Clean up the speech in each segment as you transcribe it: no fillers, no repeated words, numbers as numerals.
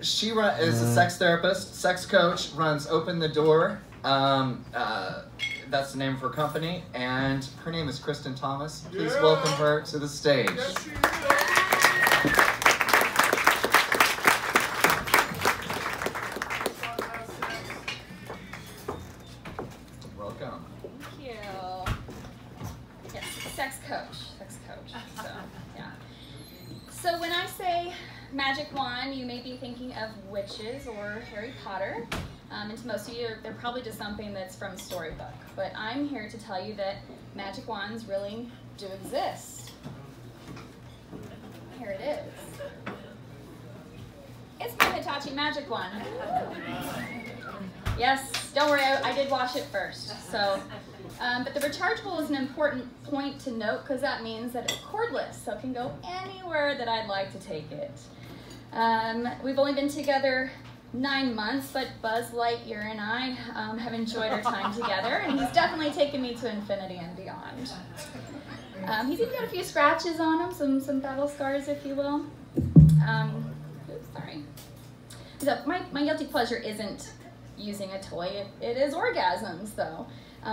She is a sex therapist, sex coach, runs Open the Door. That's the name of her company, and her name is Kristen Thomas. Please welcome her to the stage. Yes, she is. Welcome. Thank you. Yes, sex coach. So, yeah. So when I say magic wand, you may be thinking of witches or Harry Potter. And to most of you, they're probably just something that's from a storybook. But I'm here to tell you that magic wands really do exist. Here it is. It's my Hitachi magic wand. Yes, don't worry, I did wash it first. So, but the rechargeable is an important point to note because that means that it's cordless, so it can go anywhere that I'd like to take it. We've only been together 9 months, but Buzz Lightyear and I have enjoyed our time together, and he's definitely taken me to infinity and beyond. He's even got a few scratches on him, some battle scars, if you will. Oops, sorry. So my guilty pleasure isn't using a toy. It is orgasms, though.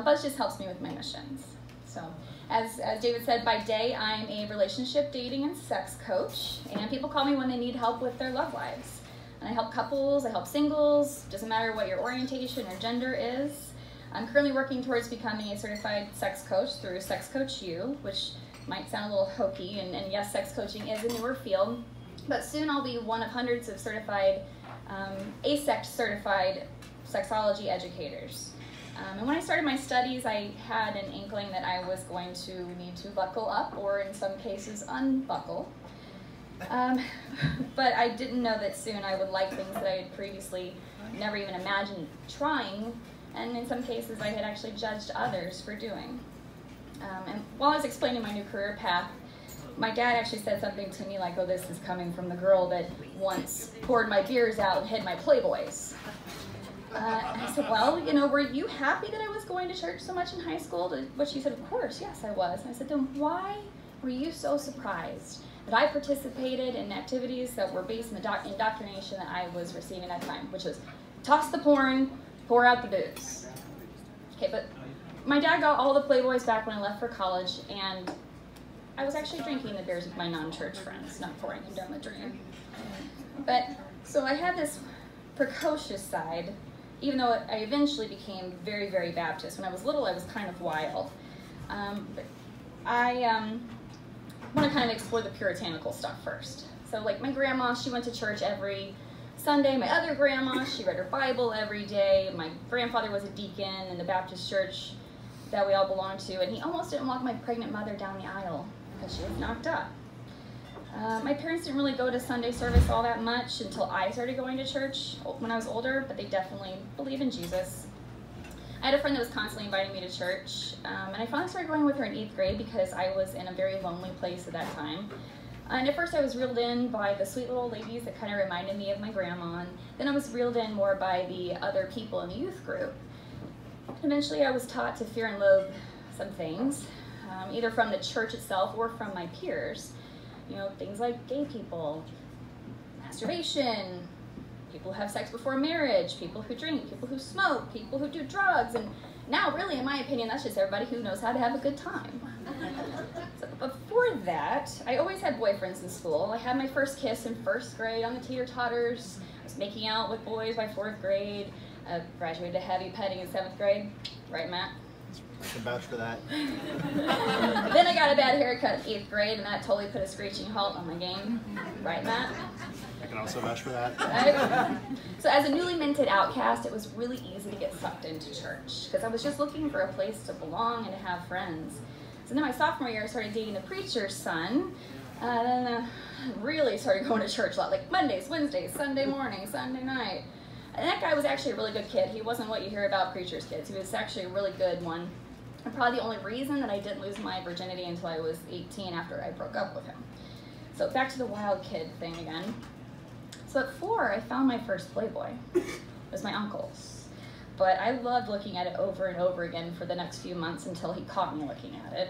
Buzz just helps me with my missions. So, as David said, by day I'm a relationship, dating, and sex coach, and people call me when they need help with their love lives. And I help couples, I help singles, doesn't matter what your orientation or gender is. I'm currently working towards becoming a certified sex coach through Sex Coach U, which might sound a little hokey, and yes, sex coaching is a newer field, but soon I'll be one of hundreds of certified, ASECT certified sexology educators. And when I started my studies, I had an inkling that I was going to need to buckle up, or in some cases unbuckle. But I didn't know that soon I would like things that I had previously never even imagined trying, and in some cases I had actually judged others for doing. And while I was explaining my new career path, my dad actually said something to me like, oh, this is coming from the girl that once poured my beers out and hid my Playboys. And I said, well, you know, were you happy that I was going to church so much in high school? To which she said, of course, yes, I was. And I said, then why were you so surprised that I participated in activities that were based in the indoctrination that I was receiving at the time, which was toss the porn, pour out the booze. Okay, but my dad got all the Playboys back when I left for college, and I was actually drinking the beers with my non-church friends, not pouring them down the drain. But, so I had this precocious side, even though I eventually became very, very Baptist. When I was little, I was kind of wild. But I want to kind of explore the puritanical stuff first. So like my grandma, she went to church every Sunday. My other grandma, she read her Bible every day. My grandfather was a deacon in the Baptist church that we all belonged to, and he almost didn't walk my pregnant mother down the aisle because she was knocked up. My parents didn't really go to Sunday service all that much until I started going to church when I was older, but they definitely believe in Jesus. I had a friend that was constantly inviting me to church, and I finally started going with her in 8th grade because I was in a very lonely place at that time. And at first I was reeled in by the sweet little ladies that kind of reminded me of my grandma, and then I was reeled in more by the other people in the youth group. Eventually I was taught to fear and loathe some things, either from the church itself or from my peers. You know, things like gay people, masturbation, people who have sex before marriage, people who drink, people who smoke, people who do drugs, and now really, in my opinion, that's just everybody who knows how to have a good time. So before that, I always had boyfriends in school. I had my first kiss in 1st grade on the teeter-totters. I was making out with boys by 4th grade. I graduated to heavy petting in 7th grade. Right, Matt? I can vouch for that. Then I got a bad haircut in 8th grade, and that totally put a screeching halt on my game. Right, Matt? I can also vouch for that. Right? So as a newly minted outcast, it was really easy to get sucked into church because I was just looking for a place to belong and to have friends. So then my sophomore year, I started dating the preacher's son, and then really started going to church a lot, like Mondays, Wednesdays, Sunday morning, Sunday night. And that guy was actually a really good kid. He wasn't what you hear about preacher's kids. He was actually a really good one. And probably the only reason that I didn't lose my virginity until I was 18 after I broke up with him. So back to the wild kid thing again. So at 4, I found my first Playboy. It was my uncle's. But I loved looking at it over and over again for the next few months until he caught me looking at it.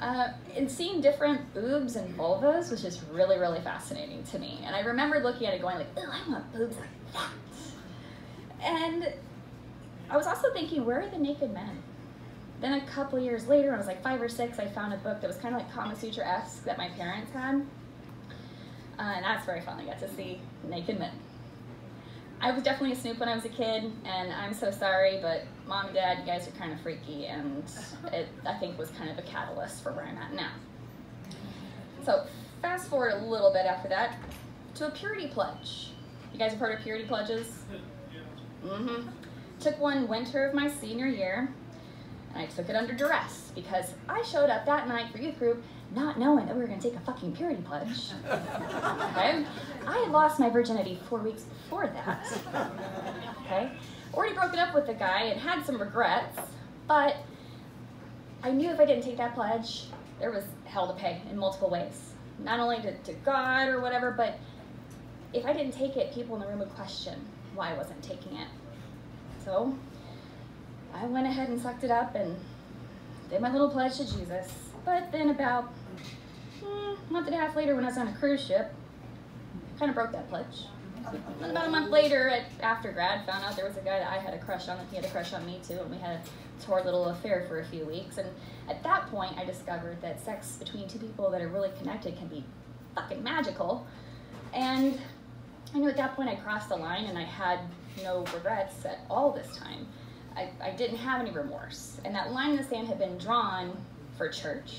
And seeing different boobs and vulvas was just really, really fascinating to me. And I remember looking at it going like, oh, I want boobs like that. And I was also thinking, where are the naked men? Then a couple years later, when I was like 5 or 6, I found a book that was kind of like Kama Sutra-esque that my parents had. And that's where I finally got to see naked men. I was definitely a snoop when I was a kid, and I'm so sorry, but Mom and Dad, you guys are kind of freaky, and it, I think, was kind of a catalyst for where I'm at now. So fast forward a little bit after that to a purity pledge. You guys have heard of purity pledges? Mm-hmm. Took one winter of my senior year, and I took it under duress because I showed up that night for youth group not knowing that we were going to take a fucking purity pledge. Okay? I had lost my virginity 4 weeks before that. Okay? Already broken up with the guy and had some regrets, but I knew if I didn't take that pledge, there was hell to pay in multiple ways. Not only to God or whatever, but if I didn't take it, people in the room would question why I wasn't taking it. So I went ahead and sucked it up and did my little pledge to Jesus. But then about a month and a half later, when I was on a cruise ship, kind of broke that pledge. And about a month later, after grad, found out there was a guy that I had a crush on, that he had a crush on me too, and we had a torrid little affair for a few weeks. And at that point, I discovered that sex between two people that are really connected can be fucking magical. And I knew at that point I crossed the line, and I had no regrets at all this time. I didn't have any remorse. And that line in the sand had been drawn for church.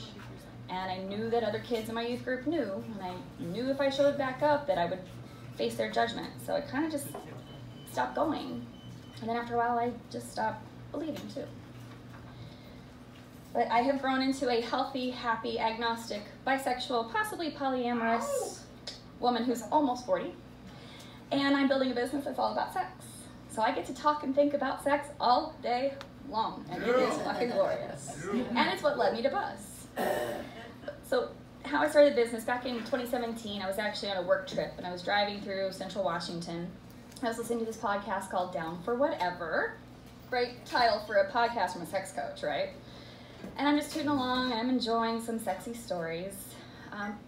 And I knew that other kids in my youth group knew, and I knew if I showed back up that I would face their judgment. So I kind of just stopped going. And then after a while, I just stopped believing too. But I have grown into a healthy, happy, agnostic, bisexual, possibly polyamorous woman who's almost 40. And I'm building a business that's all about sex. So I get to talk and think about sex all day long, and it is fucking glorious. And it's what led me to Buzz. So how I started the business, back in 2017, I was actually on a work trip, and I was driving through Central Washington. I was listening to this podcast called Down for Whatever. Great title for a podcast from a sex coach, right? And I'm just tooting along, I'm enjoying some sexy stories.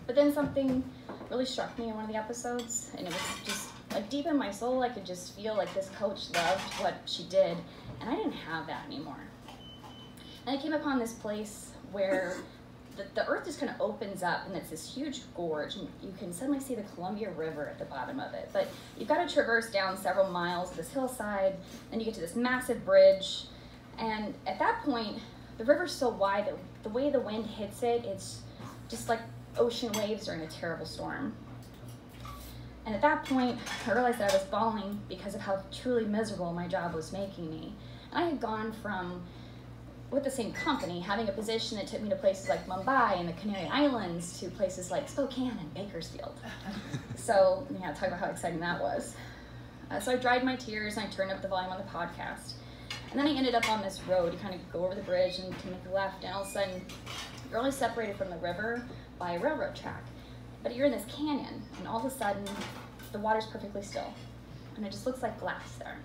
But then something really struck me in one of the episodes, and it was just like deep in my soul, I could just feel like this coach loved what she did, and I didn't have that anymore. And I came upon this place where the earth just kind of opens up, and it's this huge gorge, and you can suddenly see the Columbia River at the bottom of it. But you've got to traverse down several miles of this hillside, and you get to this massive bridge. And at that point, the river's so wide that the way the wind hits it, it's just like ocean waves during a terrible storm. And at that point, I realized that I was bawling because of how truly miserable my job was making me. And I had gone from, with the same company, having a position that took me to places like Mumbai and the Canary Islands to places like Spokane and Bakersfield. So, yeah, talk about how exciting that was. So I dried my tears and I turned up the volume on the podcast. And then I ended up on this road. You kind of go over the bridge and to make a left, and all of a sudden, you're only separated from the river by a railroad track. But you're in this canyon, and all of a sudden, the water's perfectly still. And it just looks like glass there.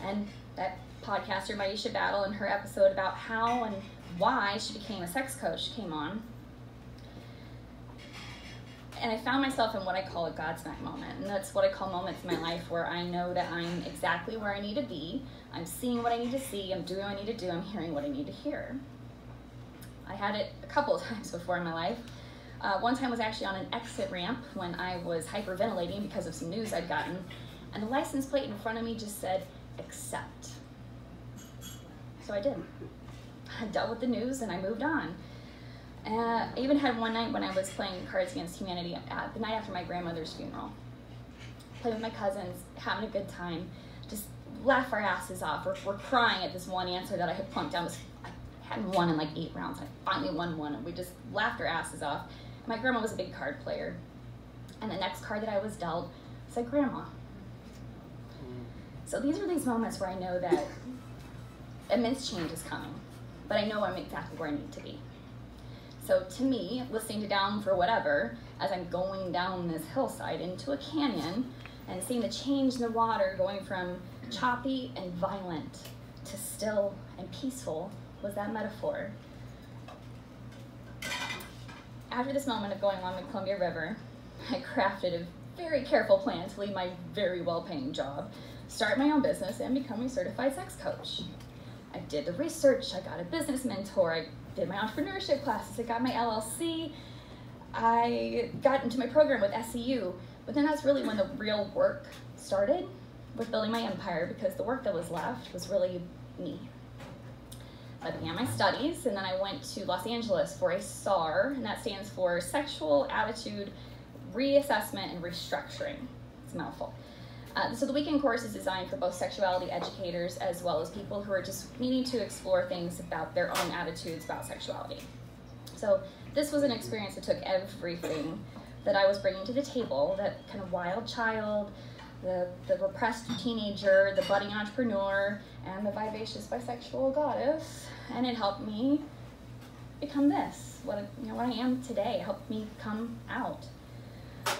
And that podcaster, Maisha Battle, in her episode about how and why she became a sex coach came on. And I found myself in what I call a Godsmack moment. And that's what I call moments in my life where I know that I'm exactly where I need to be. I'm seeing what I need to see. I'm doing what I need to do. I'm hearing what I need to hear. I had it a couple of times before in my life. One time was actually on an exit ramp when I was hyperventilating because of some news I'd gotten. And the license plate in front of me just said, accept. So I did. I dealt with the news and I moved on. I even had one night when I was playing Cards Against Humanity the night after my grandmother's funeral. Playing with my cousins, having a good time, just laugh our asses off. We're crying at this one answer that I had plunked down. I hadn't won in like 8 rounds. I finally won one, and we just laughed our asses off. My grandma was a big card player. And the next card that I was dealt said Grandma. So these are these moments where I know that immense change is coming, but I know I'm exactly where I need to be. So to me, listening to Down for Whatever, as I'm going down this hillside into a canyon and seeing the change in the water going from choppy and violent to still and peaceful, was that metaphor. after this moment of going along the Columbia River, I crafted a very careful plan to leave my very well-paying job, start my own business, and become a certified sex coach. I did the research, I got a business mentor, I did my entrepreneurship classes, I got my LLC, I got into my program with SEU, but then that's really when the real work started with building my empire, because the work that was left was really me. I began my studies, and then I went to Los Angeles for a SAR, and that stands for Sexual Attitude Reassessment and Restructuring. It's a mouthful. So the weekend course is designed for both sexuality educators as well as people who are just needing to explore things about their own attitudes about sexuality. So this was an experience that took everything that I was bringing to the table, that kind of wild child, the repressed teenager, the budding entrepreneur, and the vivacious bisexual goddess, and it helped me become this, what I am today. It helped me come out.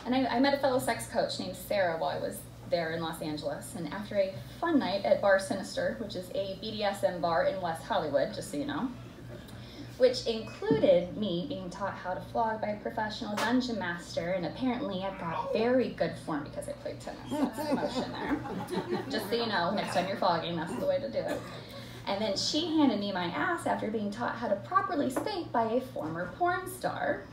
And I met a fellow sex coach named Sarah while I was there in Los Angeles, and after a fun night at Bar Sinister, which is a BDSM bar in West Hollywood, just so you know, which included me being taught how to flog by a professional dungeon master, and apparently I've got very good form because I played tennis. That's the motion there. Just so you know, next time you're flogging, that's the way to do it. And then she handed me my ass after being taught how to properly spank by a former porn star.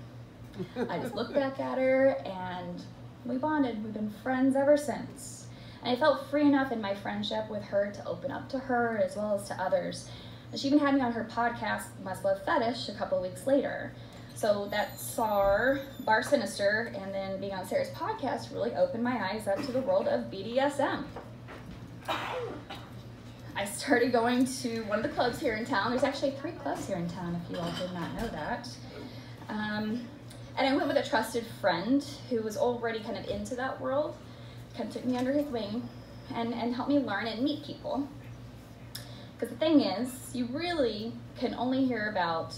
I just looked back at her and we bonded. We've been friends ever since. And I felt free enough in my friendship with her to open up to her as well as to others. And she even had me on her podcast, Must Love Fetish, a couple of weeks later. So that SAR, Bar Sinister, and then being on Sarah's podcast really opened my eyes up to the world of BDSM. I started going to one of the clubs here in town. There's actually 3 clubs here in town, if you all did not know that. And I went with a trusted friend who was already kind of into that world, kind of took me under his wing and helped me learn and meet people. Because the thing is, you really can only hear about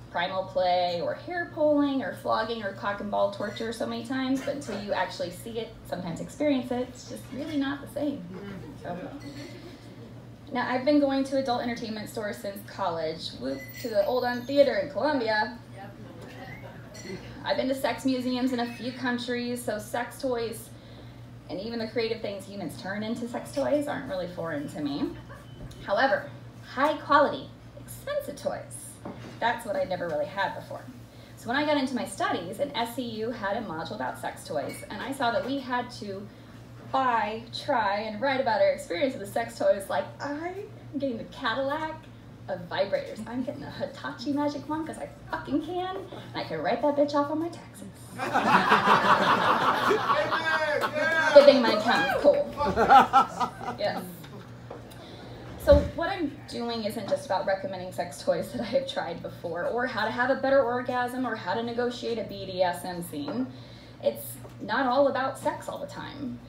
primal play or hair pulling or flogging or cock and ball torture so many times, but until you actually see it, sometimes experience it, it's just really not the same. So, now, I've been going to adult entertainment stores since college, to the Old On Theater in Columbia. I've been to sex museums in a few countries, so sex toys and even the creative things humans turn into sex toys aren't really foreign to me. However, high quality, expensive toys, that's what I never really had before. So when I got into my studies, an SEU had a module about sex toys, and I saw that we had to buy, try, and write about our experience with the sex toys. Like, I'm getting the Cadillac of vibrators. I'm getting the Hitachi Magic Wand because I fucking can, and I can write that bitch off on my taxes. Good thing my accountant's cool. Yes. So what I'm doing isn't just about recommending sex toys that I have tried before, or how to have a better orgasm, or how to negotiate a BDSM scene. It's not all about sex all the time.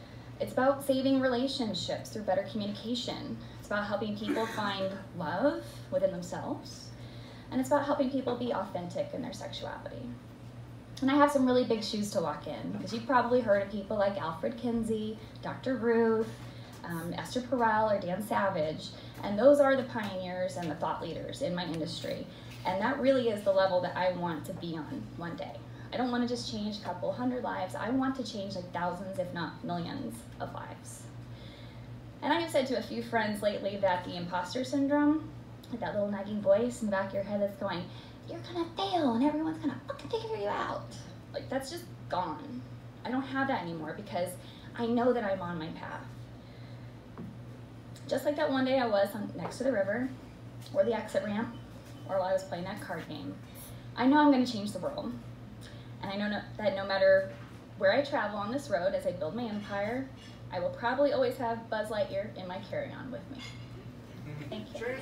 It's about saving relationships through better communication. It's about helping people find love within themselves. And it's about helping people be authentic in their sexuality. And I have some really big shoes to walk in, because you've probably heard of people like Alfred Kinsey, Dr. Ruth, Esther Perel, or Dan Savage. And those are the pioneers and the thought leaders in my industry. And that really is the level that I want to be on one day. I don't want to just change a couple hundred lives. I want to change like thousands, if not millions of lives. And I have said to a few friends lately that the imposter syndrome, like that little nagging voice in the back of your head that's going, you're gonna fail and everyone's gonna fucking figure you out. Like, that's just gone. I don't have that anymore because I know that I'm on my path. Just like that one day I was next to the river, or the exit ramp, or while I was playing that card game. I know I'm gonna change the world. And I know that no matter where I travel on this road as I build my empire, I will probably always have Buzz Lightyear in my carry-on with me. Thank you.